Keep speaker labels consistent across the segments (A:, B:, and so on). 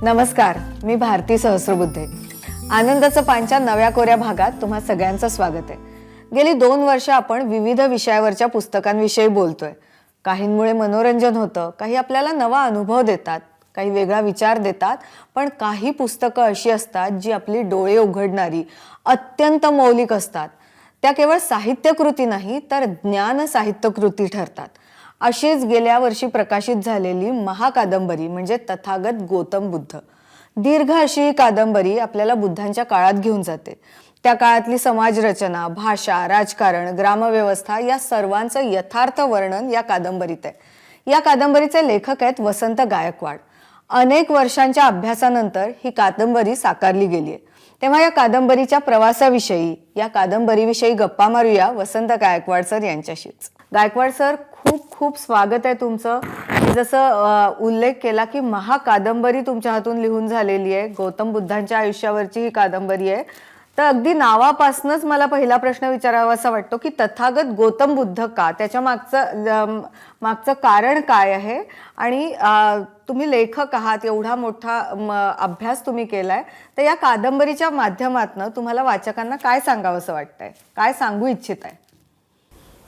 A: नमस्कार, मी भारती सहस्रबुद्धे. आनंदाचं पानच्या नव्या कोऱ्या भागात तुम्हा सगळ्यांचं स्वागत आहे. गेली 2 वर्ष आपण विविध विषयावरच्या पुस्तकांविषयी बोलतोय. काहींमुळे मनोरंजन होतं, काही आपल्याला नवा अनुभव देतात, काही वेगळा विचार देतात, पण काही पुस्तकं अशी असतात जी आपली डोळे उघडणारी, अत्यंत मौलिक असतात. त्या केवळ साहित्यकृती नाही तर ज्ञान साहित्यकृती ठरतात. अशीच गेल्या वर्षी प्रकाशित झालेली महाकादंबरी म्हणजे तथागत गौतम बुद्ध. दीर्घ अशी ही कादंबरी आपल्याला बुद्धांच्या काळात घेऊन जाते. त्या काळातली समाजरचना, भाषा, राजकारण, ग्रामव्यवस्था या सर्वांचं यथार्थ वर्णन या कादंबरीत आहे. या कादंबरीचे लेखक आहेत वसंत गायकवाड. अनेक वर्षांच्या अभ्यासानंतर ही कादंबरी साकारली गेली आहे. तेव्हा या कादंबरीच्या प्रवासाविषयी, या कादंबरीविषयी गप्पा मारूया वसंत गायकवाड सर यांच्याशीच. गायकवाड सर, खूप खूप स्वागत आहे तुमचं. जसं उल्लेख केला की महाकादंबरी तुमच्या हातून लिहून झालेली आहे. गौतम बुद्धांच्या आयुष्यावरची ही कादंबरी आहे. तर अगदी नावापासूनच मला पहिला प्रश्न विचारावासा वाटतो की तथागत गौतम बुद्ध का? त्याच्या मागचं कारण काय आहे? आणि तुम्ही लेखक आहात, एवढा मोठा अभ्यास तुम्ही केलाय, तर या कादंबरीच्या माध्यमातून तुम्हाला वाचकांना काय सांगावंसं वाटतंय, काय सांगू इच्छित आहे?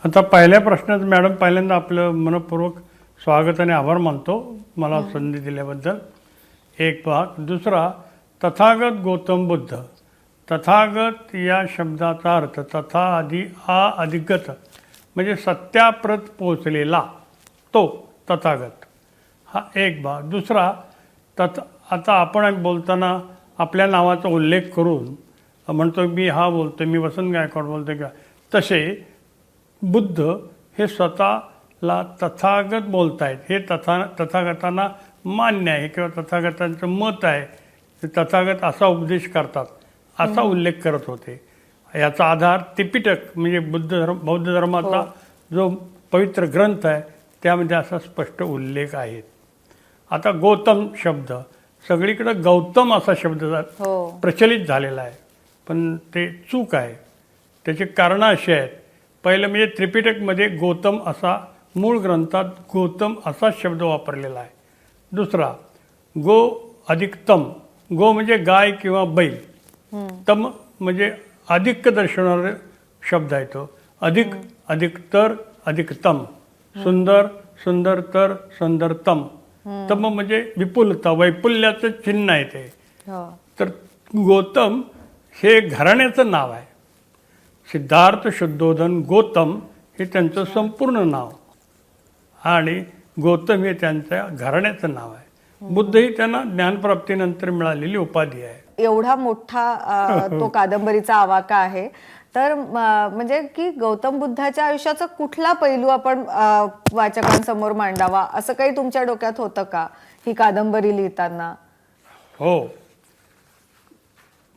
B: आता पहिल्या प्रश्नात मॅडम पहिल्यांदा आपलं मनपूर्वक स्वागत आणि आभार मानतो मला संधी दिल्याबद्दल. एक भाग. दुसरा, तथागत गौतम बुद्ध. तथागत या शब्दाचा अर्थ तथा आधी आ अधिगत म्हणजे सत्याप्रत पोचलेला तो तथागत, हा एक भाग. दुसरा, आता आपण बोलताना आपल्या नावाचा उल्लेख करून म्हणतो मी हा बोलतो, मी वसंत गायकवाड बोलतो का, तसे बुद्ध हे स्वतःला तथागत बोलतायत. हे तथागतांना मान्य आहे किंवा तथागतांचं मत आहे. तथागत असा उपदेश करतात असा उल्लेख करत होते. याचा आधार त्रिपिटक म्हणजे बौद्ध धर्माचा जो पवित्र ग्रंथ आहे त्यामध्ये असा स्पष्ट उल्लेख आहे. आता गौतम शब्द सगळीकडे गौतम असा शब्द प्रचलित झालेला आहे, पण ते चूक आहे. त्याची कारणं अशी आहेत. पहिलं म्हणजे त्रिपिटकमध्ये गौतम असा मूळ ग्रंथात गौतम असा शब्द वापरलेला आहे. दुसरा, गो अधिक तम. गो म्हणजे गाय किंवा बैल, तम म्हणजे अधिक दर्शवणारा शब्द आहे तो. अधिक, अधिकतर, अधिकतम. सुंदर, सुंदरतर, सुंदरतम. तम म्हणजे विपुलता, वैपुल्याचं चिन्ह आहे ते. तर गौतम हे घराण्याचं नाव आहे. सिद्धार्थ शुद्धोधन गौतम हे त्यांचं संपूर्ण नाव आणि गौतम हे त्यांच्या घराण्याचं नाव आहे. बुद्ध ही त्यांना ज्ञानप्राप्तीनंतर मिळालेली उपाधी आहे.
A: एवढा मोठा तो कादंबरीचा आवाका आहे. तर म्हणजे की गौतम बुद्धाच्या आयुष्याचा कुठला पैलू आपण वाचकांसमोर मांडावा असं काही तुमच्या डोक्यात होतं का ही कादंबरी लिहिताना?
B: हो,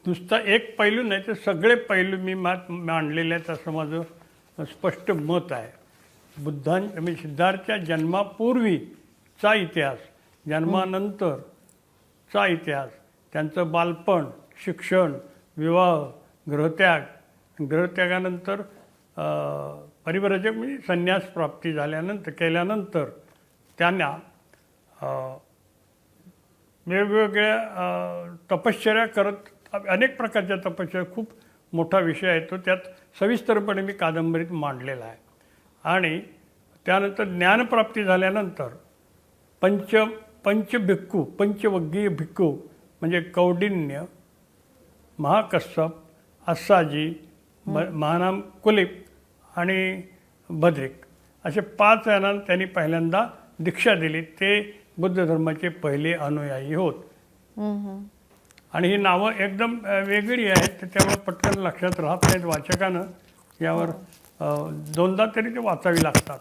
B: नुसता एक पैलू नाही तर सगळे पैलू मी मांडलेले आहेत असं माझं स्पष्ट मत आहे. म्हणजे सिद्धार्थच्या जन्मापूर्वीचा इतिहास, जन्मानंतरचा इतिहास, त्यांचं बालपण, शिक्षण, विवाह, गृहत्यागानंतर परिव्राजक म्हणजे संन्यास प्राप्ती केल्यानंतर त्यांना वेगवेगळ्या तपश्चर्या करत, अनेक प्रकारच्या तपश्चर्या, खूप मोठा विषय आहे तो. त्यात सविस्तरपणे मी कादंबरीत मांडलेला आहे. आणि त्यानंतर ज्ञानप्राप्ती झाल्यानंतर पंचभिक्खू, पंचवग्गीय भिक्खू म्हणजे कौंडिन्य, महाकश्यप, अस्साजी, महानाम कुलिप आणि भद्रिक असे 5 जणांना त्यांनी पहिल्यांदा दीक्षा दिली. ते बुद्ध धर्माचे पहिले अनुयायी होत. आणि ही नावं एकदम वेगळी आहेत, त्यामुळे पटकन लक्षात राहत नाहीत. वाचकानं यावर 2दा तरी ते वाचावी लागतात.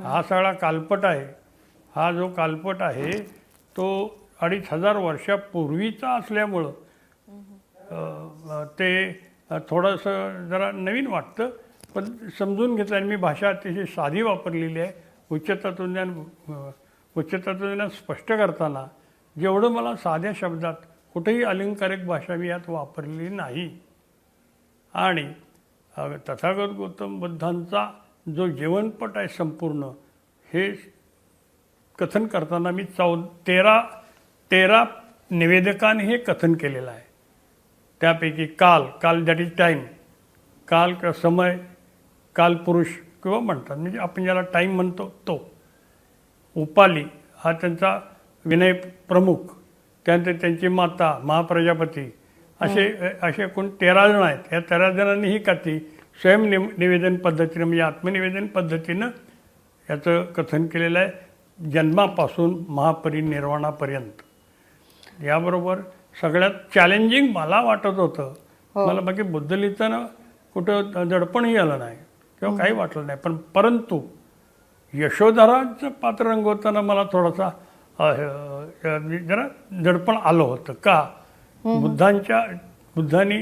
B: हा सगळा कालपट आहे. हा जो कालपट आहे तो 2500 वर्षापूर्वीचा असल्यामुळं ते थोडंसं जरा नवीन वाटतं, पण समजून घेतलं. आणि मी भाषा अतिशय साधी वापरलेली आहे. उच्च तत्वज्ञान स्पष्ट करताना जेवढं मला साध्या शब्दात, कुठेही अलंकारिक भाषा मी यात वापरलेली नाही. आणि तथागत गौतम बुद्धांचा जो जीवनपट आहे संपूर्ण, हे कथन करताना मी 13 निवेदकाने हे कथन केलेलं आहे. त्यापैकी काल, काल दॅट इज टाईम, काल समय, काल पुरुष किंवा म्हणतात म्हणजे आपण ज्याला टाईम म्हणतो तो. उपाली हा त्यांचा विनय प्रमुख, त्यानंतर त्यांची माता महाप्रजापती, असे असे एकूण 13 जण आहेत. या 13 जणांनी ही कथी स्वयं निवेदन पद्धतीनं म्हणजे आत्मनिवेदन पद्धतीनं याचं कथन केलेलं आहे, जन्मापासून महापरिनिर्वाणापर्यंत. याबरोबर सगळ्यात चॅलेंजिंग मला वाटत होतं, मला बाकी बुद्ध लिहिताना कुठं दडपणही आलं नाही किंवा काही वाटलं नाही, परंतु यशोधराचं पात्र रंगवताना मला थोडासा जरा दडपण आलं होतं. का? बुद्धांनी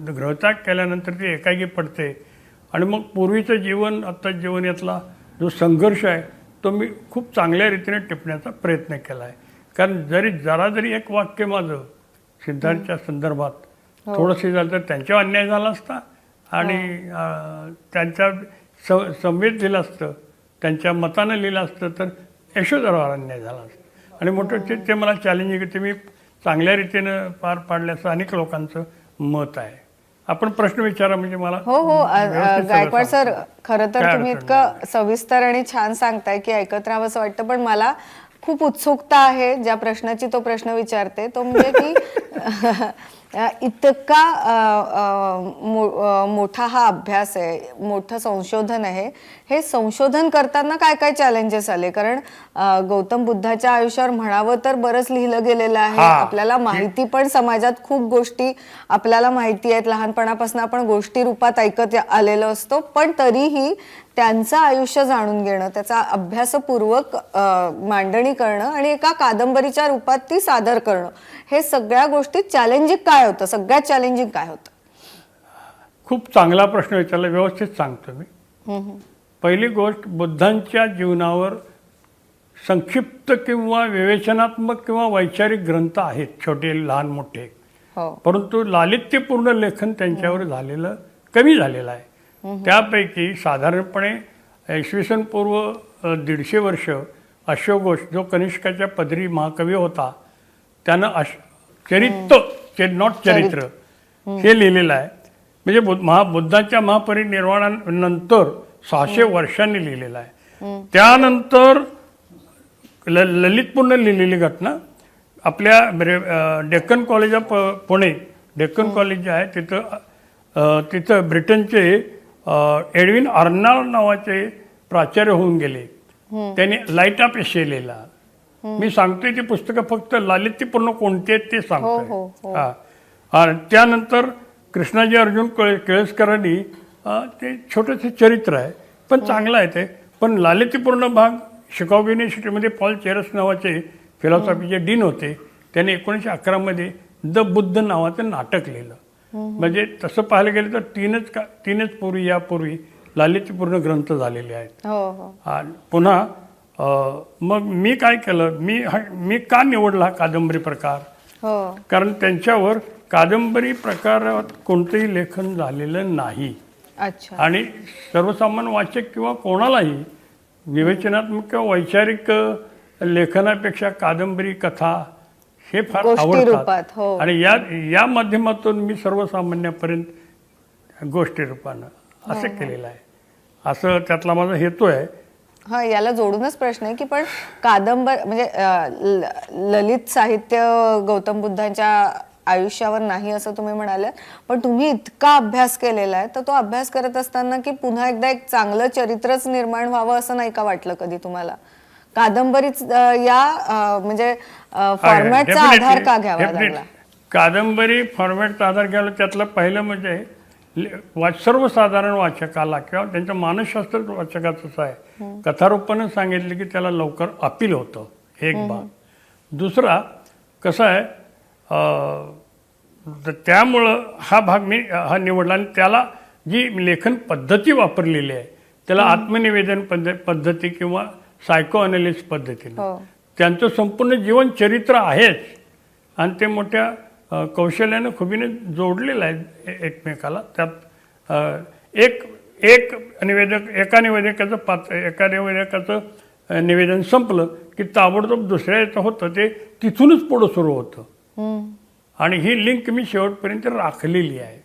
B: गृहत्याग केल्यानंतर ती एकाकी पडते आणि मग पूर्वीचं जीवन आत्ता जीवन यातला जो संघर्ष आहे तो मी खूप चांगल्या रीतीने टिपण्याचा प्रयत्न केला आहे. कारण जरी एक वाक्य माझं सिद्धार्थच्या संदर्भात थोडंसं झालं तर त्यांच्यावर अन्याय झाला असता आणि त्यांच्या संवेद लिहिलं असतं, त्यांच्या मतानं लिहिलं असतं तर यशोधरावर अन्याय झाला असता. आणि मोठं ते मला चॅलेंजिंग ते मी चांगल्या रीतीनं पार पाडल्याचं अनेक लोकांचं मत आहे. आपण प्रश्न विचारा म्हणजे मला.
A: हो गायकवाड सर, खरं तर तुम्ही इतकं सविस्तर आणि छान सांगताय की ऐकत राहावं असं वाटतं. पण मला खूप उत्सुकता आहे ज्या प्रश्नाची तो प्रश्न विचारते, तो म्हणजे की इतका मोठा हा अभ्यास आहे, मोठं संशोधन आहे, हे संशोधन करताना काय काय चॅलेंजेस आले? कारण गौतम बुद्धाच्या आयुष्यावर म्हणावं तर बरंच लिहिलं गेलेलं आहे, आपल्याला माहिती पण समाजात खूप गोष्टी आपल्याला माहिती आहेत, लहानपणापासून आपण गोष्टी रूपात ऐकत आलेलो असतो, पण तरीही त्यांचं आयुष्य जाणून घेणं, त्याचा अभ्यासपूर्वक मांडणी करणं आणि एका कादंबरीच्या रूपात ती सादर करणं, हे सगळ्या गोष्टी चॅलेंजिंग काय होतं? सगळ्यात चॅलेंजिंग काय होतं?
B: खूप चांगला प्रश्न विचारला, व्यवस्थित सांगतो मी. पहिली गोष्ट, बुद्धांच्या जीवनावर संक्षिप्त किंवा विवेचनात्मक किंवा वैचारिक ग्रंथ आहेत, छोटे लहान मोठे, परंतु लालित्यपूर्ण लेखन त्यांच्यावर झालेलं कमी झालेलं आहे. त्यापैकी साधारणपणे इसवी पूर्व 150 वर्ष अश्वघोष जो कनिष्काच्या पदरी महाकवी होता, त्यानं नॉट चरित्र हे लिहिलेलं आहे. म्हणजे बुद्धांच्या महापरिनिर्वाणानंतर 600 वर्षांनी लिहिलेलं आहे. त्यानंतर ललितपूर्ण लिहिलेली घटना आपल्या Deccan college of Pune, Deccan college जे आहे तिथं ब्रिटनचे एडविन अर्नाल्ड नावाचे प्राचार्य होऊन गेले. त्यांनी लाईट ऑफ एशिया लिहिला. मी सांगतोय ती पुस्तकं फक्त लालित्यपूर्ण कोणते आहेत ते सांगतोय. त्यानंतर कृष्णाजी अर्जुन केळसकरांनी ते छोटंसं चरित्र आहे, पण चांगलं आहे ते. पण लालित्यपूर्ण भाग शिकागो युनिव्हर्सिटीमध्ये पॉल चेरस नावाचे फिलॉसॉफीचे डीन होते, त्यांनी 1911 मध्ये द बुद्ध नावाचं नाटक लिहिलं. म्हणजे तसं पाहायला गेलं तर तीनच यापूर्वी लालित्यपूर्ण ग्रंथ झालेले आहेत. आणि पुन्हा मग मी काय केलं, मी का निवडला कादंबरी प्रकार? कारण त्यांच्यावर कादंबरी प्रकारात कोणतंही लेखन झालेलं नाही. आणि सर्वसामान्य वाचक किंवा कोणालाही विवेचनात्मक किंवा वैचारिक लेखनापेक्षा कादंबरी, कथा हे फार आवडतात. आणि या माध्यमातून मी सर्वसामान्यापर्यंत गोष्टी रूपानं असं केलेलं आहे. असं त्यातला माझा हेतू आहे.
A: याला जोडूनच प्रश्न आहे की पण कादंबरी म्हणजे ललित साहित्य गौतम बुद्धांच्या आयुष्यावर नाही असं तुम्ही म्हणाले, पण तुम्ही इतका अभ्यास केलेला आहे, तर तो अभ्यास करत असताना की पुन्हा एकदा एक चांगलं चरित्रच निर्माण व्हावं असं नाही का वाटलं कधी तुम्हाला? कादंबरीच या म्हणजे फॉर्मॅटचा आधार का घ्यावा लागला?
B: कादंबरी फॉर्मॅटचा आधार घ्यायला त्यातलं पहिलं म्हणजे सर्वसाधारण वाचकाला किंवा त्यांच्या मानसशास्त्र वाचकाचं आहे, कथारूपानं सांगितलं की त्याला लवकर अपील होतं, एक भाग. दुसरा कसं आहे, त्यामुळं हा भाग मी निवडला. आणि त्याला जी लेखन पद्धती वापरलेली आहे त्याला आत्मनिवेदन पद्धती किंवा सायको अनालिसिस पद्धतीने त्यांचं संपूर्ण जीवन चरित्र आहेच आणि ते मोठ्या कौशल्यानं खुबीने जोडलेलं आहे एकमेकाला. त्यात एका निवेदकाचं निवेदन संपलं की ताबडतोब दुसऱ्या याचं होतं ते तिथूनच पुढं सुरू होतं. आणि ही लिंक मी शेवटपर्यंत राखलेली आहे.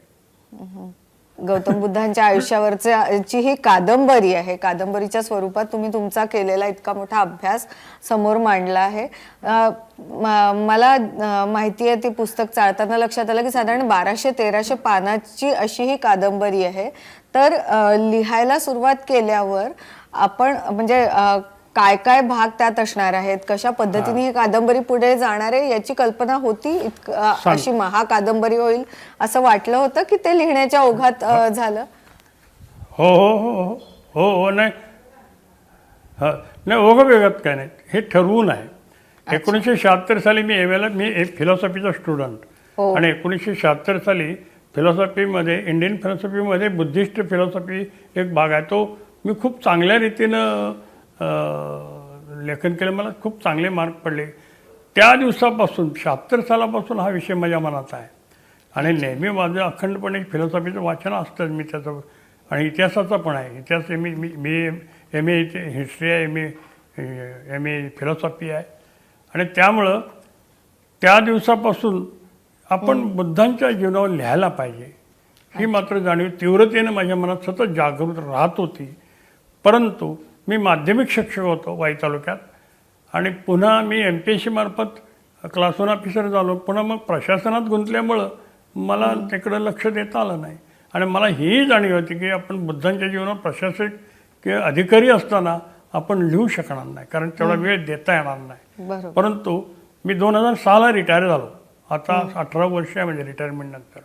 A: गौतम बुद्धांच्या आयुष्यावरची ही कादंबरी आहे. कादंबरीच्या स्वरूपात तुम्ही तुमचा केलेला इतका मोठा अभ्यास समोर मांडला आहे. मला माहिती आहे, ती पुस्तक चाळताना लक्षात आलं की साधारण 1200-1300 पानाची अशी ही कादंबरी आहे. तर लिहायला सुरुवात केल्यावर आपण म्हणजे काय काय भाग त्यात असणार आहेत, कशा पद्धतीने ही कादंबरी पुढे जाणार आहे याची कल्पना होती? अशी महाकादंबरी होईल असं वाटलं होतं की ते लिहिण्याच्या ओघात झालं?
B: हो हो हो हो हो हो नाही नाही ओघ वेगळत काय नाही, हे ठरवून आहे. 1976 साली मी एमएला मी एक फिलॉसॉफीचा स्टुडंट आणि 1976 साली फिलॉसॉफीमध्ये इंडियन फिलॉसॉफीमध्ये बुद्धिस्ट फिलॉसॉफी एक भाग आहे, तो मी खूप चांगल्या रीतीनं लेखन केलं. मला खूप चांगले मार्क पडले. त्या दिवसापासून 76 सालापासून हा विषय माझ्या मनात आहे आणि नेहमी माझं अखंडपणे फिलॉसॉफीचं वाचन असतं मी त्याचं, आणि इतिहासाचं पण आहे. इतिहास मी एम ए हिस्ट्री आहे, एम ए फिलॉसॉफी आहे. आणि त्यामुळं त्या दिवसापासून आपण बुद्धांच्या जीवनावर लिहायला पाहिजे ही मात्र जाणीव तीव्रतेनं माझ्या मनात सतत जागृत राहत होती. परंतु मी माध्यमिक शिक्षक होतो वाई तालुक्यात आणि पुन्हा मी MPSC मार्फत क्लास 1 ऑफिसर झालो. पुन्हा मग प्रशासनात गुंतल्यामुळं मला तिकडं लक्ष देता आलं नाही. आणि मला ही जाणीव होती की आपण बुद्धांच्या जीवनात प्रशासक अधिकारी असताना आपण लिहू शकणार नाही, कारण तेवढा वेळ देता येणार नाही. परंतु मी 2006ला रिटायर झालो. आता 18 वर्ष आहे म्हणजे रिटायरमेंट नंतर.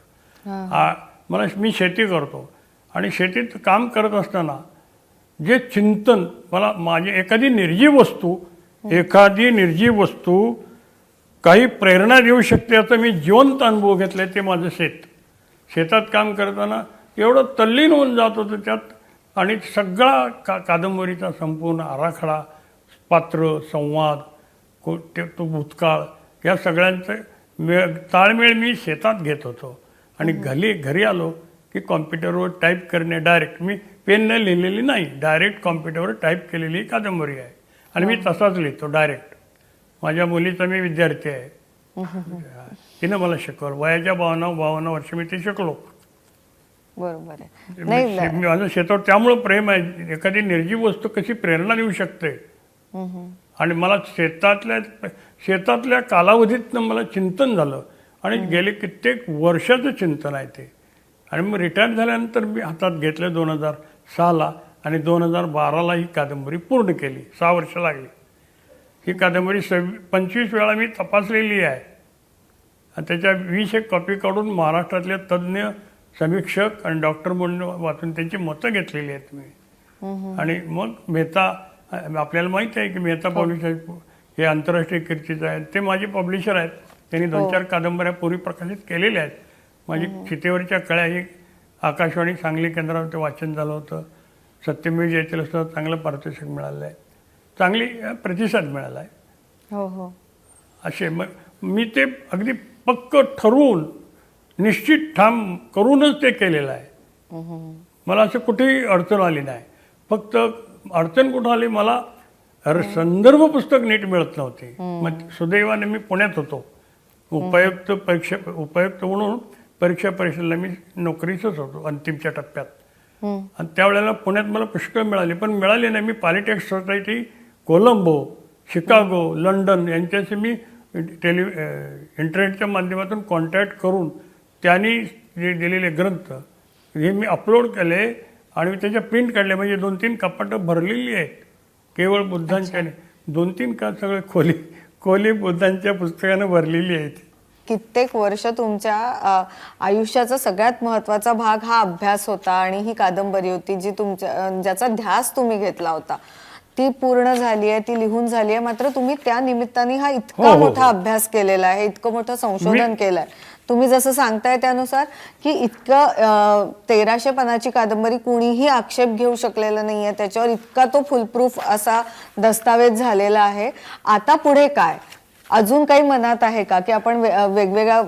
B: मी शेती करतो आणि शेतीत काम करत असताना जे चिंतन मला माझी एखादी निर्जीव वस्तू काही प्रेरणा देऊ शकते याचा मी जिवंत अनुभव घेतला. ते माझं शेतात काम करताना एवढं तल्लीन होऊन जात होतं त्यात. आणि सगळा कादंबरीचा संपूर्ण आराखडा, पात्र, संवाद, तो भूतकाळ, या सगळ्यांचं ताळमेळ मी शेतात घेत होतो. आणि घरी आलो की कॉम्प्युटरवर टाईप करणे, डायरेक्ट मी पेनने लिहिलेली नाही, डायरेक्ट कॉम्प्युटरवर टाईप केलेली कादंबरी आहे. आणि मी तसाच लिहितो डायरेक्ट. माझ्या मुलीचा मी विद्यार्थी आहे, तिनं मला शिकवलं. वयाच्या 52 वर्ष मी ते शिकलो.
A: बरोबर आहे.
B: माझं शेतावर त्यामुळं प्रेम आहे. एखादी निर्जीव वस्तू कशी प्रेरणा देऊ शकते. आणि मला शेतातल्या कालावधीतनं मला चिंतन झालं आणि गेले कित्येक वर्षाचं चिंतन आहे ते. आणि मग रिटायर झाल्यानंतर मी हातात घेतलं 2006ला आणि 2012ला ही कादंबरी पूर्ण केली. 6 वर्ष लागली. ही कादंबरी 25 वेळा मी तपासलेली आहे आणि त्याच्या 20 कॉपी काढून महाराष्ट्रातले तज्ज्ञ समीक्षक आणि डॉक्टर म्हणून वाचून त्यांची मतं घेतलेली आहेत मी. आणि मग मेहता, आपल्याला माहिती आहे की मेहता पब्लिशर हे आंतरराष्ट्रीय कीर्तीचं आहे, ते माझे पब्लिशर आहेत. त्यांनी 2-4 कादंबऱ्या पूर्वी प्रकाशित केलेल्या आहेत. माझी चितेवरच्या कळ्या ही आकाशवाणी सांगली केंद्रावर ते वाचन झालं होतं. सत्यमेव जयतेला सुद्धा चांगलं पारितोषिक मिळालं आहे, चांगली प्रतिसाद मिळाला आहे. असे मग मी ते अगदी पक्क ठरवून निश्चित ठाम करूनच ते केलेलं आहे. मला असं कुठेही अडचण आली नाही. फक्त अडचण कुठं आली, मला संदर्भ पुस्तक नीट मिळत नव्हते. मग सुदैवाने मी पुण्यात होतो. उपयुक्त म्हणून परीक्षा परिषदेला मी नोकरीचंच होतो अंतिमच्या टप्प्यात. आणि त्यावेळेला पुण्यात मला पुष्कळ मिळाली, पण मिळाली नाही. मी Polytex society, Colombo, Chicago, London यांच्याशी मी इंटरनेटच्या माध्यमातून कॉन्टॅक्ट करून त्यांनी जे दिलेले ग्रंथ हे मी अपलोड केले आणि त्याच्या प्रिंट काढल्या. म्हणजे 2-3 कपाटं भरलेली आहेत केवळ बुद्धांच्या. 2-3 का सगळे खोली बुद्धांच्या पुस्तकानं भरलेली आहेत.
A: कित्येक वर्ष तुमच्या आयुष्याचा सगळ्यात महत्त्वाचा भाग हा अभ्यास होता आणि ही कादंबरी होती जी ज्याचा ध्यास तुम्ही घेतला होता. ती पूर्ण झाली आहे, ती लिहून झाली आहे. मात्र तुम्ही त्या निमित्ताने हा इतका मोठा अभ्यास केलेला आहे, इतकं मोठं संशोधन केलंय. तुम्ही जसं सांगताय त्यानुसार की इतकं 1300 पानाची कादंबरी कुणीही आक्षेप घेऊ शकलेला नाहीये. त्याच्यावर इतका तो फुलप्रूफ असा दस्तावेज झालेला आहे. आता पुढे काय, अजून काही मनात आहे का की आपण वेगवेगळ्या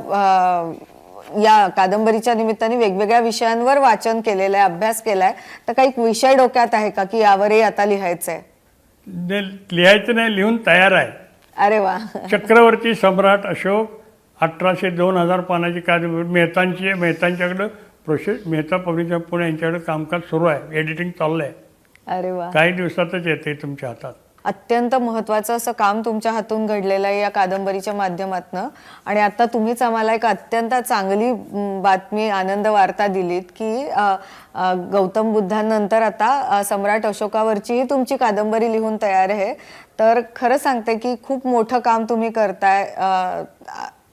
A: या कादंबरीच्या निमित्ताने वेगवेगळ्या विषयांवर वाचन केलेलं आहे, अभ्यास केलाय, तर काही विषय डोक्यात आहे का की यावरही आता लिहायचंय?
B: लिहायचं नाही, लिहून तयार आहे.
A: अरे वा.
B: चक्रवर्ती सम्राट अशोक 1800-2000 पानाची कादंबरी. मेहतांच्याकडं प्रोसेस, मेहता पब्लिशर पुणे यांच्याकडे कामकाज सुरू आहे, एडिटिंग चाललं आहे.
A: अरे वा.
B: काही दिवसातच येते तुमच्या हातात.
A: अत्यंत महत्त्वाचं असं काम तुमच्या हातून घडलेलं आहे या कादंबरीच्या माध्यमातनं. आणि आता तुम्हीच आम्हाला एक अत्यंत चांगली बातमी, आनंद वार्ता दिलीत की गौतम बुद्धांनंतर आता सम्राट अशोकावरचीही तुमची कादंबरी लिहून तयार आहे. तर खरं सांगते की खूप मोठं काम तुम्ही करताय.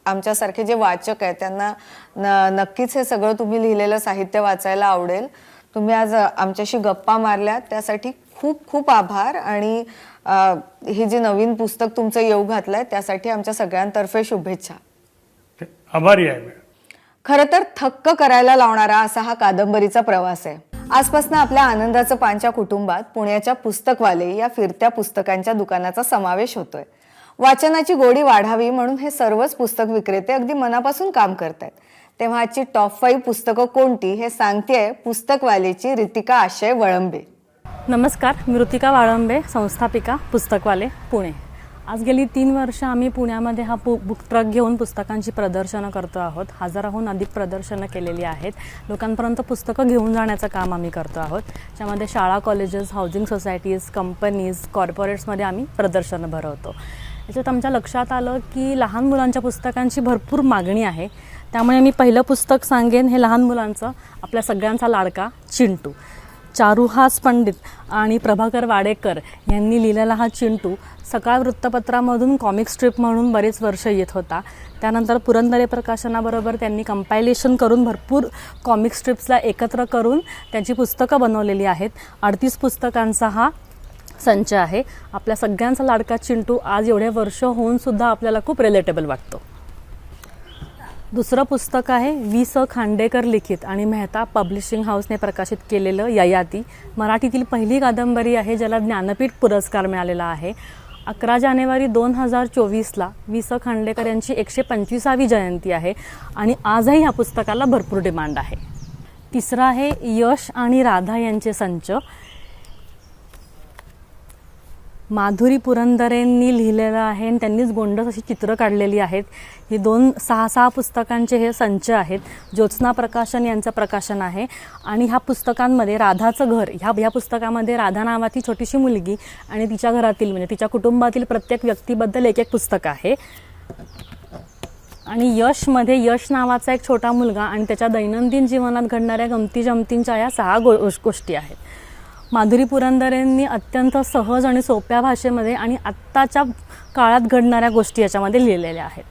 A: आमच्यासारखे जे वाचक आहेत त्यांना नक्कीच हे सगळं तुम्ही लिहिलेलं साहित्य वाचायला आवडेल. तुम्ही आज आमच्याशी गप्पा मारल्या त्यासाठी खूप खूप आभार. आणि हे जे नवीन पुस्तक तुमचं येऊ घातलंय त्यासाठी आमच्या सगळ्यांतर्फे शुभेच्छा.
B: आभारी आहे.
A: खरं तर थक्क करायला लावणारा असा हा कादंबरीचा प्रवास आहे. आजपासून आपल्या आनंदाचं पानच्या कुटुंबात पुण्याच्या पुस्तकवाले या फिरत्या पुस्तकांच्या दुकानाचा समावेश होतोय. वाचनाची गोडी वाढावी म्हणून हे सर्वच पुस्तक विक्रेते अगदी मनापासून काम करतायत. तेव्हा आजची टॉप 5 पुस्तकं कोणती हे सांगतेय पुस्तकवालेची ऋतिका आशय वळंबे.
C: नमस्कार, मी ऋतिका वाळंबे, संस्थापिका पुस्तकवाले पुणे. आज गेली 3 वर्ष आम्ही पुण्यामध्ये हा बुक ट्रक घेऊन पुस्तकांची प्रदर्शनं करतो आहोत. 1000हून अधिक प्रदर्शनं केलेली आहेत. लोकांपर्यंत पुस्तकं घेऊन जाण्याचं काम आम्ही करतो आहोत. त्यामध्ये शाळा, कॉलेजेस, हाऊसिंग सोसायटीज, कंपनीज, कॉर्पोरेट्समध्ये आम्ही प्रदर्शनं भरवतो. याच्यात आमच्या लक्षात आलं की लहान मुलांच्या पुस्तकांची भरपूर मागणी आहे. त्यामुळे मी पहिलं पुस्तक सांगेन हे लहान मुलांचं, आपल्या सगळ्यांचा लाडका चिंटू. चारुहास पंडित आणि प्रभाकर वाडेकर यांनी लिहिलेला हा चिंटू सकाळ वृत्तपत्रामधून कॉमिक स्ट्रिप म्हणून बरेच वर्ष येत होता. त्यानंतर पुरंदरे प्रकाशनाबरोबर त्यांनी कंपायलेशन करून भरपूर कॉमिक स्ट्रिप्सला एकत्र करून त्यांची पुस्तकं बनवलेली आहेत. 38 पुस्तकांचा हा संच आहे. आपल्या सगळ्यांचा लाडका चिंटू आज एवढे वर्ष होऊन सुद्धा आपल्याला खूप रिलेटेबल वाटतो. दुसरं पुस्तक आहे वि.स. खांडेकर लिखित आणि मेहता पब्लिशिंग हाऊसने प्रकाशित केलेलं ययाती. मराठीतील पहिली कादंबरी आहे ज्याला ज्ञानपीठ पुरस्कार मिळालेला आहे. 11 जानेवारी 2024ला वि.स. खांडेकर यांची 125वी जयंती आहे आणि आजही ह्या पुस्तकाला भरपूर डिमांड आहे. तिसरं आहे यश आणि राधा यांचे संच. माधुरी पुरंदरेंनी लिहिलेलं आहे आणि त्यांनीच गोंडस अशी चित्र काढलेली आहेत. ही 6 पुस्तकांचे हे संच आहेत. ज्योत्स्ना प्रकाशन यांचं प्रकाशन आहे. आणि ह्या पुस्तकांमध्ये राधाचं घर, ह्या पुस्तकामध्ये राधा नावाची छोटीशी मुलगी आणि तिच्या घरातील म्हणजे तिच्या कुटुंबातील प्रत्येक व्यक्तीबद्दल एक पुस्तक आहे. आणि यशमध्ये यश नावाचा एक छोटा मुलगा आणि त्याच्या दैनंदिन जीवनात घडणाऱ्या गमती जमतींच्या या 6 गोष्टी आहेत. माधुरी पुरंदरेंनी अत्यंत सहज आणि सोप्या भाषेमध्ये आणि आत्ताच्या काळात घडणाऱ्या गोष्टी याच्यामध्ये लिहिलेल्या आहेत.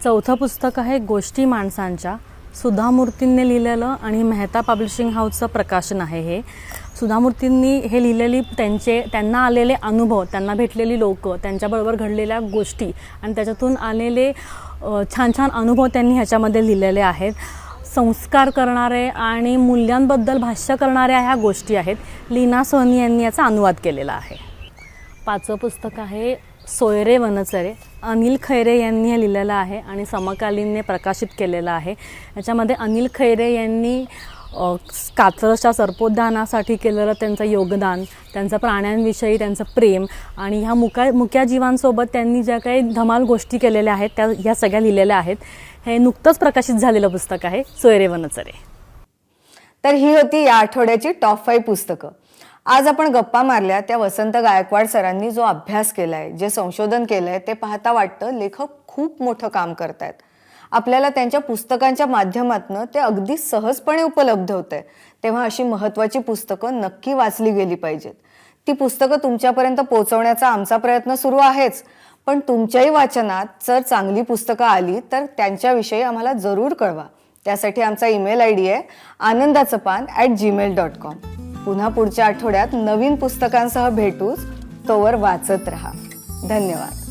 C: चौथं पुस्तक आहे गोष्टी माणसांच्या. सुधा मूर्तींनी लिहिलेलं आणि मेहता पब्लिशिंग हाऊसचं प्रकाशन आहे. हे सुधा मूर्तींनी हे लिहिलेली त्यांना आलेले अनुभव, त्यांना भेटलेली लोक, त्यांच्याबरोबर घडलेल्या गोष्टी आणि त्याच्यातून आलेले छान छान अनुभव त्यांनी ह्याच्यामध्ये लिहिलेले आहेत. संस्कार करणारे आणि मूल्यांबद्दल भाष्य करणाऱ्या ह्या गोष्टी आहेत. लीना सोनी यांनी याचा अनुवाद केलेला आहे. 5वं पुस्तक आहे सोयरे वनचरे. अनिल खैरे यांनी हे लिहिलेलं आहे आणि समकालीनने प्रकाशित केलेलं आहे. याच्यामध्ये अनिल खैरे यांनी कात्रजच्या सर्पोद्यानासाठी केलेलं त्यांचं योगदान, त्यांचं प्राण्यांविषयी त्यांचं प्रेम आणि ह्या मुक्या जीवांसोबत त्यांनी ज्या काही धमाल गोष्टी केलेल्या आहेत ह्या सगळ्या लिहिलेल्या आहेत. हे नुकतंच प्रकाशित झालेलं पुस्तक आहे सोयरे वनचरे.
A: तर ही होती या आठवड्याची टॉप 5 पुस्तकं. आज आपण गप्पा मारल्या त्या वसंत गायकवाड सरांनी जो अभ्यास केलाय, जे संशोधन केलंय ते पाहता वाटतं लेखक खूप मोठं काम करतायत. आपल्याला त्यांच्या पुस्तकांच्या माध्यमातून ते अगदी सहजपणे उपलब्ध होतंय. तेव्हा अशी महत्त्वाची पुस्तकं नक्की वाचली गेली पाहिजेत. ती पुस्तकं तुमच्यापर्यंत पोहोचवण्याचा आमचा प्रयत्न सुरू आहेच, पण तुमच्याही वाचनात जर चांगली पुस्तकं आली तर त्यांच्याविषयी आम्हाला जरूर कळवा. त्यासाठी आमचा ईमेल ID आहे anandachapan@gmail.com. पुन्हा पुढच्या आठवड्यात नवीन पुस्तकांसह भेटूच. तोवर वाचत रहा. धन्यवाद.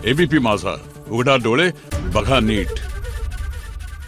D: ABP माझा, उघडा डोळे बघा नीट.